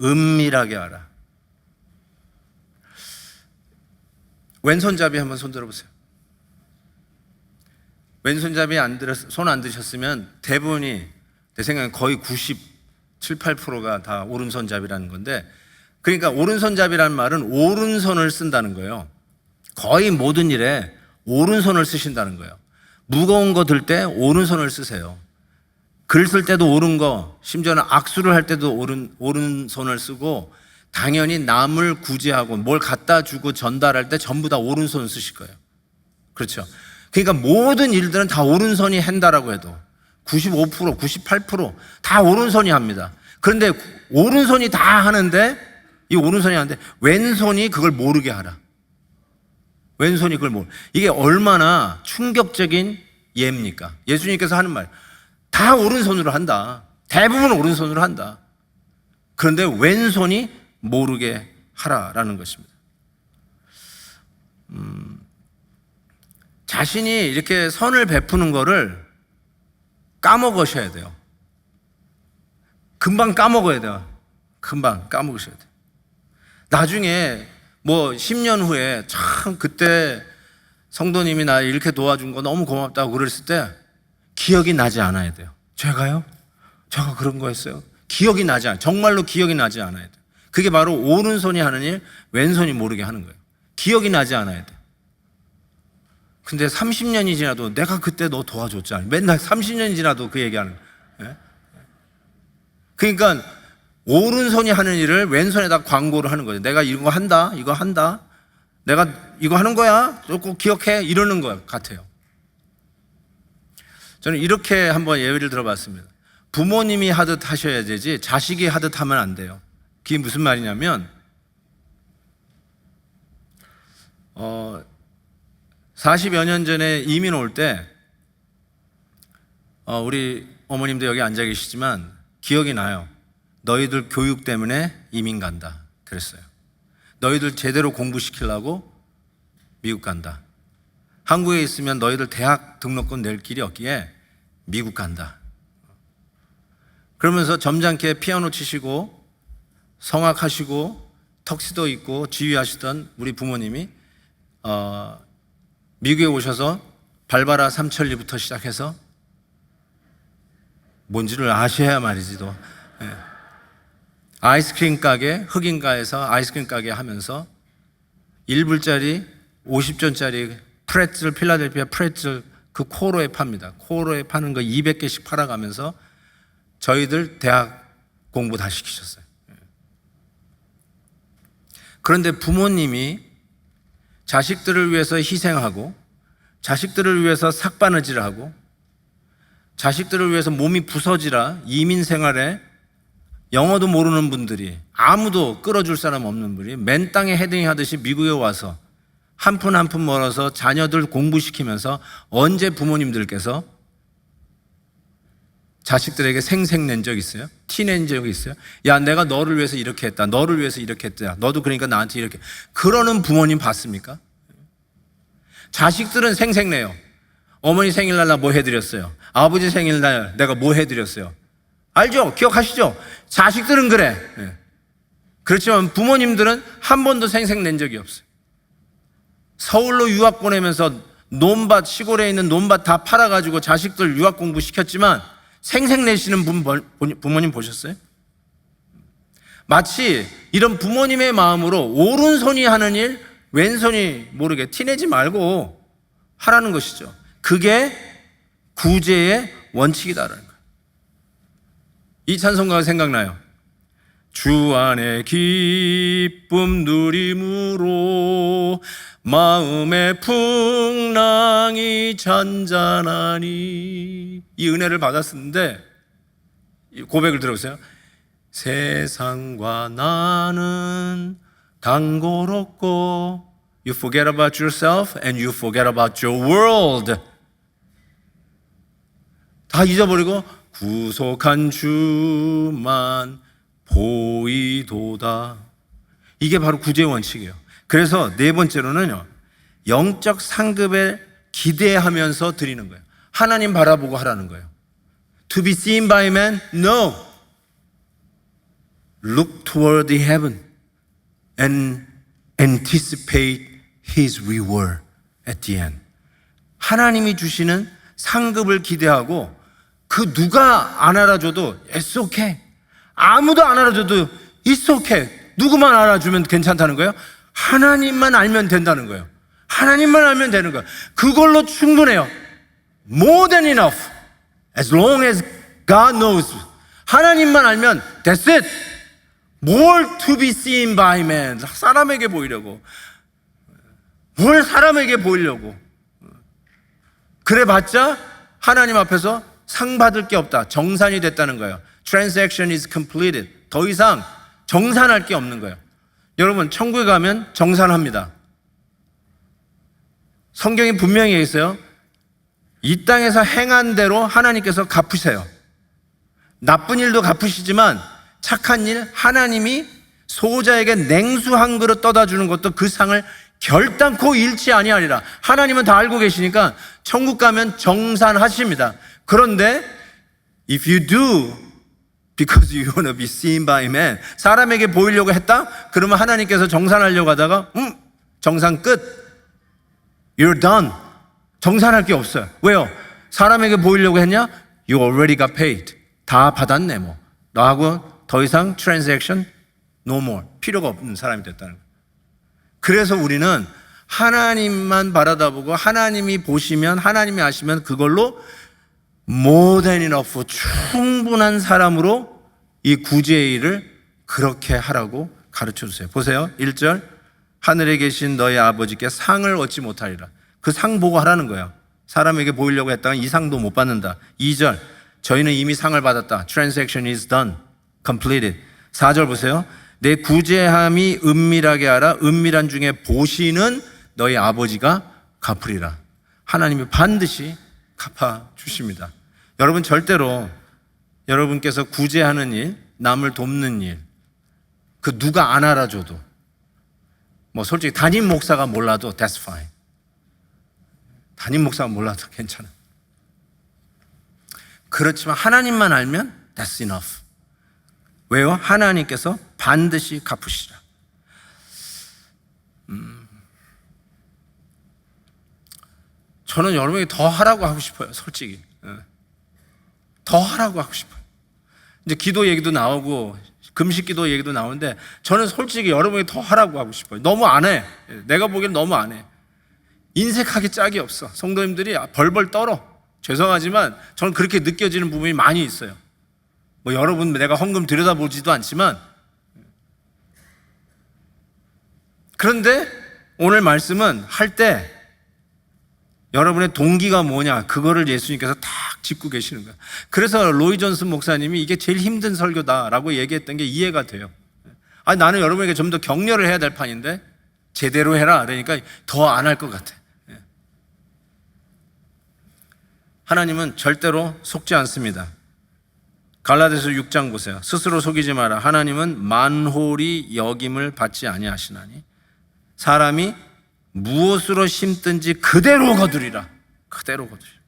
은밀하게 하라. 왼손잡이 한번 손 들어보세요. 왼손잡이 손 안 드셨으면 대부분이 내 생각엔 거의 97, 8%가 다 오른손잡이라는 건데, 그러니까 오른손잡이라는 말은 오른손을 쓴다는 거예요. 거의 모든 일에 오른손을 쓰신다는 거예요. 무거운 거 들 때 오른손을 쓰세요. 글 쓸 때도 옳은 거, 심지어는 악수를 할 때도 오른손을 쓰고, 당연히 남을 구제하고 뭘 갖다 주고 전달할 때 전부 다 오른손을 쓰실 거예요. 그렇죠? 그러니까 모든 일들은 다 오른손이 한다라고 해도 95%, 98%다 오른손이 합니다. 그런데 오른손이 다 하는데, 이 오른손이 하는데 왼손이 그걸 모르게 하라. 왼손이 그걸 모르. 이게 얼마나 충격적인 예입니까? 예수님께서 하는 말, 다 오른손으로 한다. 대부분 오른손으로 한다. 그런데 왼손이 모르게 하라라는 것입니다. 자신이 이렇게 선을 베푸는 거를 까먹으셔야 돼요. 금방 까먹어야 돼요. 금방 까먹으셔야 돼요. 나중에 뭐 10년 후에 참 그때 성도님이 나 이렇게 도와준 거 너무 고맙다고 그랬을 때 기억이 나지 않아야 돼요. 제가요? 제가 그런 거였어요? 기억이 나지 않아요. 정말로 기억이 나지 않아야 돼요. 그게 바로 오른손이 하는 일, 왼손이 모르게 하는 거예요. 기억이 나지 않아야 돼요. 근데 30년이 지나도 내가 그때 너 도와줬잖아. 맨날 30년이 지나도 그 얘기하는 거예요. 그러니까 오른손이 하는 일을 왼손에다 광고를 하는 거예요. 내가 이거 한다, 이거 한다. 내가 이거 하는 거야. 꼭 기억해. 이러는 것 같아요. 저는 이렇게 한번 예를 들어봤습니다. 부모님이 하듯 하셔야 되지 자식이 하듯 하면 안 돼요. 그게 무슨 말이냐면 40여 년 전에 이민 올 때 우리 어머님도 여기 앉아 계시지만 기억이 나요. 너희들 교육 때문에 이민 간다 그랬어요. 너희들 제대로 공부시키려고 미국 간다. 한국에 있으면 너희들 대학 등록금 낼 길이 없기에 미국 간다. 그러면서 점잖게 피아노 치시고 성악하시고 턱시도 입고 지휘하시던 우리 부모님이 미국에 오셔서 발바라 삼천리부터 시작해서 뭔지를 아셔야 말이지도. 아이스크림 가게, 흑인가에서 아이스크림 가게 하면서 1불짜리 50전짜리 프레틀, 필라델피아 프레틀 그 코로에 팝니다. 코로에 파는 거 200개씩 팔아가면서 저희들 대학 공부 다 시키셨어요. 그런데 부모님이 자식들을 위해서 희생하고 자식들을 위해서 삭바느질하고 자식들을 위해서 몸이 부서지라 이민 생활에 영어도 모르는 분들이 아무도 끌어줄 사람 없는 분이 맨 땅에 헤딩 하듯이 미국에 와서 한 푼 한 푼 벌어서 자녀들 공부시키면서 언제 부모님들께서 자식들에게 생색 낸 적 있어요? 티 낸 적 있어요? 야, 내가 너를 위해서 이렇게 했다. 너를 위해서 이렇게 했다. 너도 그러니까 나한테 이렇게. 그러는 부모님 봤습니까? 자식들은 생색 내요. 어머니 생일날 나 뭐 해드렸어요? 아버지 생일날 내가 뭐 해드렸어요? 알죠? 기억하시죠? 자식들은 그래. 그렇지만 부모님들은 한 번도 생색 낸 적이 없어요. 서울로 유학 보내면서 논밭, 시골에 있는 논밭 다 팔아가지고 자식들 유학 공부 시켰지만 생색 내시는 부모님 보셨어요? 마치 이런 부모님의 마음으로 오른손이 하는 일, 왼손이 모르게 티내지 말고 하라는 것이죠. 그게 구제의 원칙이다라는 거예요. 이 찬송가가 생각나요. 주 안에 기쁨 누림으로 마음의 풍랑이 잔잔하니. 이 은혜를 받았었는데 이 고백을 들어보세요. 세상과 나는 단고롭고 You forget about yourself and you forget about your world. 다 잊어버리고 구속한 주만 보이도다. 이게 바로 구제의 원칙이에요. 그래서 네 번째로는요, 영적 상급에 기대하면서 드리는 거예요. 하나님 바라보고 하라는 거예요. To be seen by man? No. Look toward the heaven and anticipate His reward at the end. 하나님이 주시는 상급을 기대하고 그 누가 안 알아줘도 it's okay. 아무도 안 알아줘도 it's okay. 누구만 알아주면 괜찮다는 거예요? 하나님만 알면 된다는 거예요. 하나님만 알면 되는 거예요. 그걸로 충분해요. More than enough. As long as God knows. 하나님만 알면 that's it. More to be seen by man. 사람에게 보이려고. 뭘 사람에게 보이려고. 그래봤자 하나님 앞에서 상 받을 게 없다. 정산이 됐다는 거예요. Transaction is completed. 더 이상 정산할 게 없는 거예요. 여러분, 천국에 가면 정산합니다. 성경이 분명히 있어요. 이 땅에서 행한 대로 하나님께서 갚으세요. 나쁜 일도 갚으시지만 착한 일, 하나님이 소자에게 냉수 한 그릇 떠다 주는 것도 그 상을 결단코 잃지 아니하리라. 하나님은 다 알고 계시니까 천국 가면 정산하십니다. 그런데 if you do because you want to be seen by man, 사람에게 보이려고 했다? 그러면 하나님께서 정산하려고 하다가 정산 끝. You're done. 정산할 게 없어요. 왜요? 사람에게 보이려고 했냐? You already got paid. 다 받았네 뭐. 너하고 더 이상 transaction no more. 필요가 없는 사람이 됐다는 거예요. 그래서 우리는 하나님만 바라다보고 하나님이 보시면, 하나님이 아시면 그걸로 more than enough, 충분한 사람으로 이 구제의 일을 그렇게 하라고 가르쳐 주세요. 보세요. 1절, 하늘에 계신 너희 아버지께 상을 얻지 못하리라. 그 상 보고 하라는 거예요. 사람에게 보이려고 했다가 이 상도 못 받는다. 2절, 저희는 이미 상을 받았다. Transaction is done, completed. 4절 보세요. 내 구제함이 은밀하게 하라. 은밀한 중에 보시는 너희 아버지가 갚으리라. 하나님이 반드시 갚아주십니다. 여러분, 절대로 여러분께서 구제하는 일, 남을 돕는 일, 그 누가 안 알아줘도, 뭐 솔직히 담임 목사가 몰라도 that's fine. 담임 목사가 몰라도 괜찮아. 그렇지만 하나님만 알면 that's enough. 왜요? 하나님께서 반드시 갚으시라. 저는 여러분에게 더 하라고 하고 싶어요. 솔직히. 더 하라고 하고 싶어요. 이제 기도 얘기도 나오고 금식 기도 얘기도 나오는데 저는 솔직히 여러분에게 더 하라고 하고 싶어요. 너무 안 해. 내가 보기엔 너무 안 해. 인색하기 짝이 없어. 성도님들이 벌벌 떨어. 죄송하지만 저는 그렇게 느껴지는 부분이 많이 있어요. 뭐 여러분 내가 헌금 들여다보지도 않지만, 그런데 오늘 말씀은 할 때 여러분의 동기가 뭐냐, 그거를 예수님께서 딱 짚고 계시는 거예요. 그래서 로이 존슨 목사님이 이게 제일 힘든 설교다라고 얘기했던 게 이해가 돼요. 아니, 나는 여러분에게 좀 더 격려를 해야 될 판인데 제대로 해라 그러니까 더 안 할 것 같아. 하나님은 절대로 속지 않습니다. 갈라디아서 6장 보세요. 스스로 속이지 마라. 하나님은 만홀히 여김을 받지 아니하시나니 사람이 무엇으로 심든지 그대로 거두리라. 그대로 거두리라.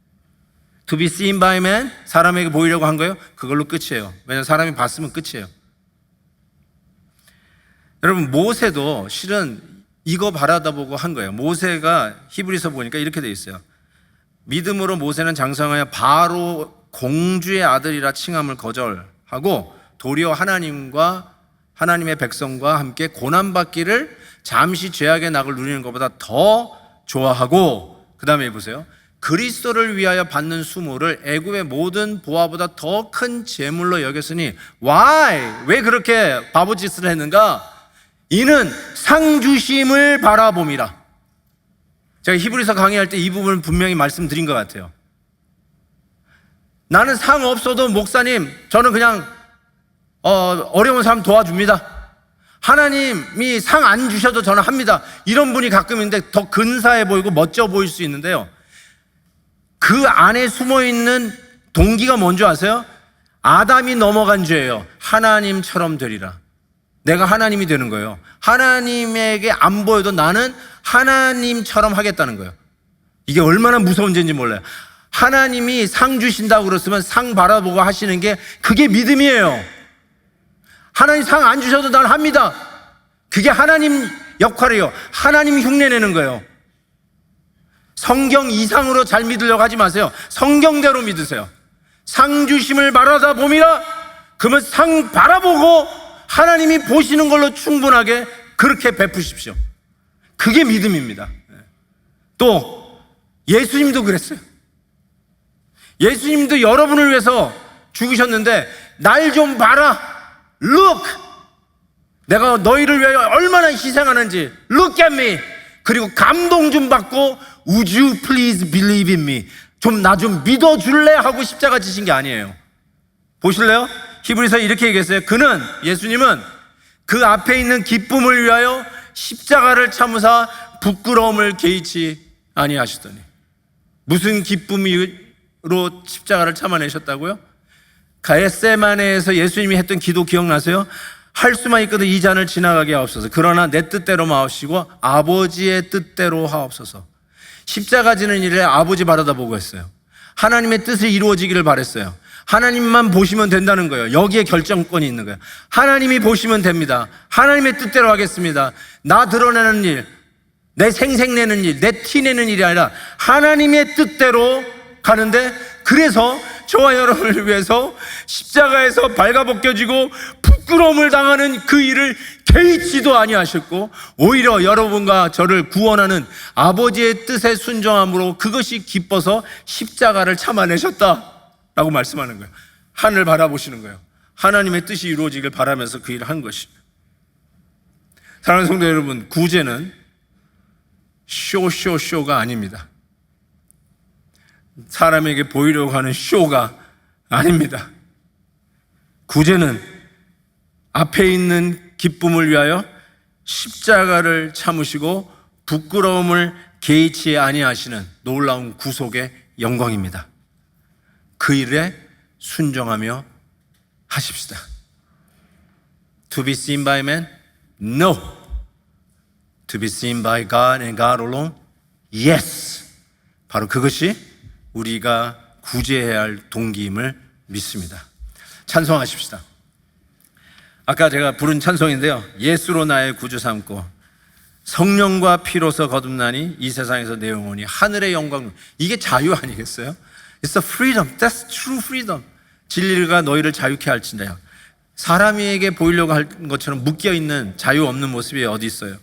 To be seen by man, 사람에게 보이려고 한 거예요? 그걸로 끝이에요. 왜냐하면 사람이 봤으면 끝이에요. 여러분, 모세도 실은 이거 바라다보고 한 거예요. 모세가 히브리서 보니까 이렇게 돼 있어요. 믿음으로 모세는 장성하여 바로 공주의 아들이라 칭함을 거절하고 도리어 하나님과 하나님의 백성과 함께 고난받기를 잠시 죄악의 낙을 누리는 것보다 더 좋아하고, 그 다음에 보세요. 그리스도를 위하여 받는 수모를 애굽의 모든 보화보다 더 큰 재물로 여겼으니 why? 왜 그렇게 바보짓을 했는가? 이는 상 주심을 바라봄이라. 제가 히브리서 강의할 때 이 부분을 분명히 말씀드린 것 같아요. 나는 상 없어도 목사님, 저는 그냥 어려운 사람 도와줍니다. 하나님이 상 안 주셔도 저는 합니다. 이런 분이 가끔 있는데 더 근사해 보이고 멋져 보일 수 있는데요, 그 안에 숨어있는 동기가 뭔지 아세요? 아담이 넘어간 죄예요. 하나님처럼 되리라. 내가 하나님이 되는 거예요. 하나님에게 안 보여도 나는 하나님처럼 하겠다는 거예요. 이게 얼마나 무서운 죄인지 몰라요. 하나님이 상 주신다고 그랬으면 상 바라보고 하시는 게 그게 믿음이에요. 하나님 상 안 주셔도 난 합니다. 그게 하나님 역할이에요. 하나님 흉내내는 거예요. 성경 이상으로 잘 믿으려고 하지 마세요. 성경대로 믿으세요. 상 주심을 바라다 봄이라. 그러면 상 바라보고 하나님이 보시는 걸로 충분하게 그렇게 베푸십시오. 그게 믿음입니다. 또 예수님도 그랬어요. 예수님도 여러분을 위해서 죽으셨는데 날 좀 봐라. Look! 내가 너희를 위하여 얼마나 희생하는지 Look at me! 그리고 감동 좀 받고 Would you please believe in me? 좀 나 좀 믿어줄래? 하고 십자가 지신 게 아니에요. 보실래요? 히브리서에 이렇게 얘기했어요. 그는, 예수님은 그 앞에 있는 기쁨을 위하여 십자가를 참으사 부끄러움을 개의치 아니하시더니. 무슨 기쁨으로 십자가를 참아내셨다고요? 겟세마네에서 예수님이 했던 기도 기억나세요? 할 수만 있거든 이 잔을 지나가게 하옵소서. 그러나 내 뜻대로 마옵시고 아버지의 뜻대로 하옵소서. 십자가 지는 일을 아버지 바라다 보고 했어요. 하나님의 뜻을 이루어지기를 바랬어요. 하나님만 보시면 된다는 거예요. 여기에 결정권이 있는 거예요. 하나님이 보시면 됩니다. 하나님의 뜻대로 하겠습니다. 나 드러내는 일, 내 생색내는 일, 내 티내는 일이 아니라 하나님의 뜻대로 가는데, 그래서 저와 여러분을 위해서 십자가에서 발가벗겨지고 부끄러움을 당하는 그 일을 개의치도 아니하셨고, 오히려 여러분과 저를 구원하는 아버지의 뜻에 순종함으로 그것이 기뻐서 십자가를 참아내셨다라고 말씀하는 거예요. 하늘 바라보시는 거예요. 하나님의 뜻이 이루어지길 바라면서 그 일을 한 것입니다. 사랑하는 성도 여러분, 구제는 쇼가 아닙니다. 사람에게 보이려고 하는 쇼가 아닙니다. 구제는 앞에 있는 기쁨을 위하여 십자가를 참으시고 부끄러움을 개의치 아니하시는 놀라운 구속의 영광입니다. 그 일에 순종하며 하십시다. To be seen by man? No. To be seen by God and God alone? Yes. 바로 그것이 우리가 구제해야 할 동기임을 믿습니다. 찬송하십시다. 아까 제가 부른 찬송인데요, 예수로 나의 구주 삼고 성령과 피로서 거듭나니 이 세상에서 내 영혼이 하늘의 영광. 이게 자유 아니겠어요? It's a freedom. That's true freedom. 진리가 너희를 자유케 할진다요. 사람에게 보이려고 할 것처럼 묶여있는 자유 없는 모습이 어디 있어요?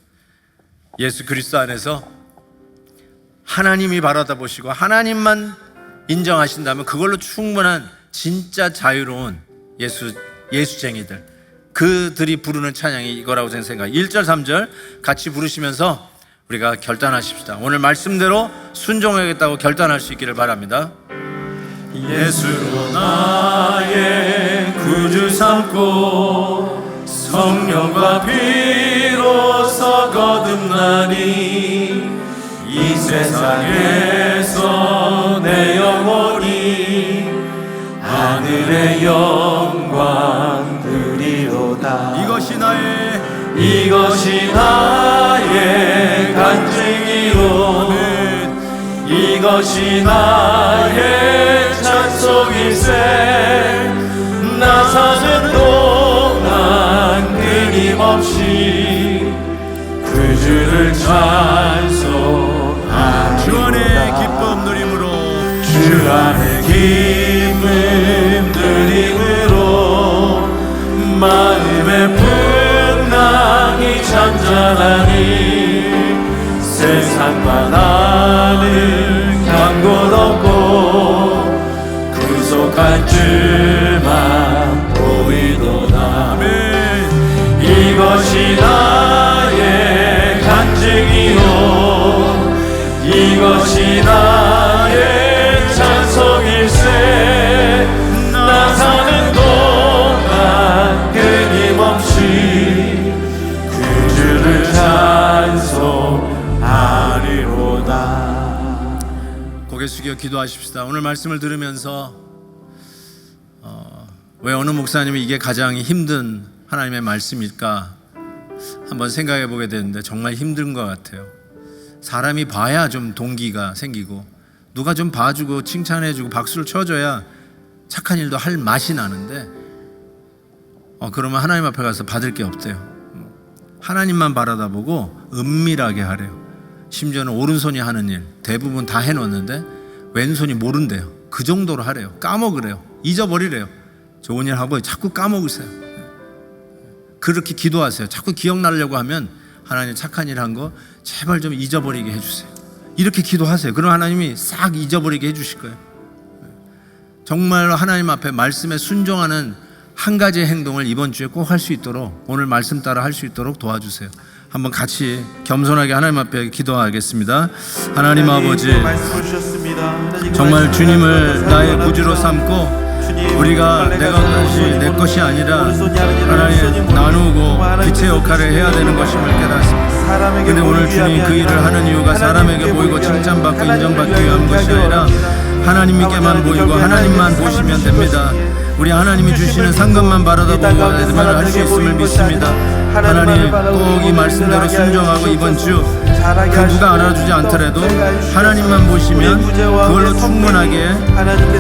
예수 그리스도 안에서 하나님이 바라다 보시고 하나님만 인정하신다면 그걸로 충분한 진짜 자유로운 예수쟁이들, 그들이 부르는 찬양이 이거라고 저는 생각해요. 1절 3절 같이 부르시면서 우리가 결단하십시다. 오늘 말씀대로 순종하겠다고 결단할 수 있기를 바랍니다. 예수로 나의 구주 삼고 성령과 피로서 거듭나니 이 세상에서 내 영혼이 하늘의 영광 누리로다. 이것이 나의 간증이요, 이것이 나의 찬송일세. 나 사는 동안 끊임없이 그 주를 찬송하리로다. 주 안의 기쁨 누림으로, 주 안의 기쁨 누림으로 마음의 풍랑이 잠잠하니 세상과 나는 강고로 갈증만 보이도다. 이것이 나의 간증이요 이것이 나의 찬송일세. 나 사는 동안 끊임없이 그 주를 찬송하리로다. 고개 숙여 기도하십시다. 오늘 말씀을 들으면서 왜 어느 목사님이 이게 가장 힘든 하나님의 말씀일까 한번 생각해 보게 되는데 정말 힘든 것 같아요. 사람이 봐야 좀 동기가 생기고 누가 좀 봐주고 칭찬해주고 박수를 쳐줘야 착한 일도 할 맛이 나는데 그러면 하나님 앞에 가서 받을 게 없대요. 하나님만 바라다보고 은밀하게 하래요. 심지어는 오른손이 하는 일 대부분 다 해놓는데 왼손이 모른대요. 그 정도로 하래요. 까먹으래요. 잊어버리래요. 좋은 일 하고 자꾸 까먹으세요. 그렇게 기도하세요. 자꾸 기억나려고 하면 하나님 착한 일 한 거 제발 좀 잊어버리게 해주세요. 이렇게 기도하세요. 그럼 하나님이 싹 잊어버리게 해주실 거예요. 정말로 하나님 앞에 말씀에 순종하는 한 가지의 행동을 이번 주에 꼭 할 수 있도록 오늘 말씀 따라 할 수 있도록 도와주세요. 한번 같이 겸손하게 하나님 앞에 기도하겠습니다. 하나님 아버지, 정말 주님을 나의 구주로 삼고 우리가 내 것이 아니라 하나님 나누고 빛의 역할을 해야 되는 것임을 깨닫습니다. 근데 오늘 주님 그 일을 하는 이유가 사람에게 보이고 칭찬받고 인정받기 위한 것이 아니라 하나님께만 보이고 하나님만 보시면 됩니다. 우리 하나님이 주시는 상급만 바라다보고 할 수 있음을 믿습니다. 하나님 꼭 이 말씀대로 순종하고 이번 주 그 누가 알아주지 않더라도 하나님만 보시면 그걸로 충분하게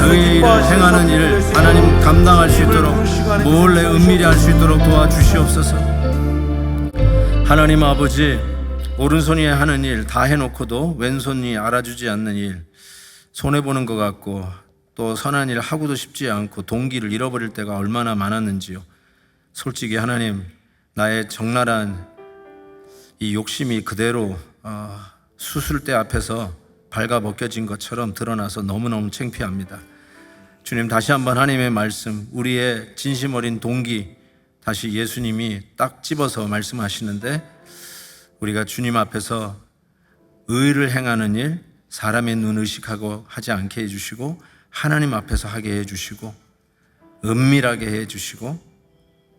의의 일을 행하는 일을 하나님 감당할 수 있도록 몰래 은밀히 할 수 있도록 도와주시옵소서. 하나님 아버지, 오른손이 하는 일 다 해놓고도 왼손이 알아주지 않는 일 손해보는 것 같고 또 선한 일 하고도 싶지 않고 동기를 잃어버릴 때가 얼마나 많았는지요. 솔직히 하나님, 나의 적나라한 이 욕심이 그대로 수술대 앞에서 발가벗겨진 것처럼 드러나서 너무너무 창피합니다. 주님, 다시 한번 하나님의 말씀, 우리의 진심 어린 동기 다시 예수님이 딱 집어서 말씀하시는데 우리가 주님 앞에서 의를 행하는 일, 사람의 눈 의식하고 하지 않게 해주시고 하나님 앞에서 하게 해주시고 은밀하게 해주시고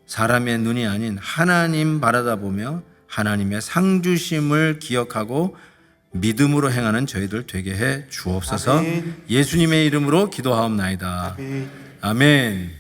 사람의 눈이 아닌 하나님 바라다보며 하나님의 상주심을 기억하고 믿음으로 행하는 저희들 되게 해 주옵소서. 아멘. 예수님의 이름으로 기도하옵나이다. 아멘. 아멘.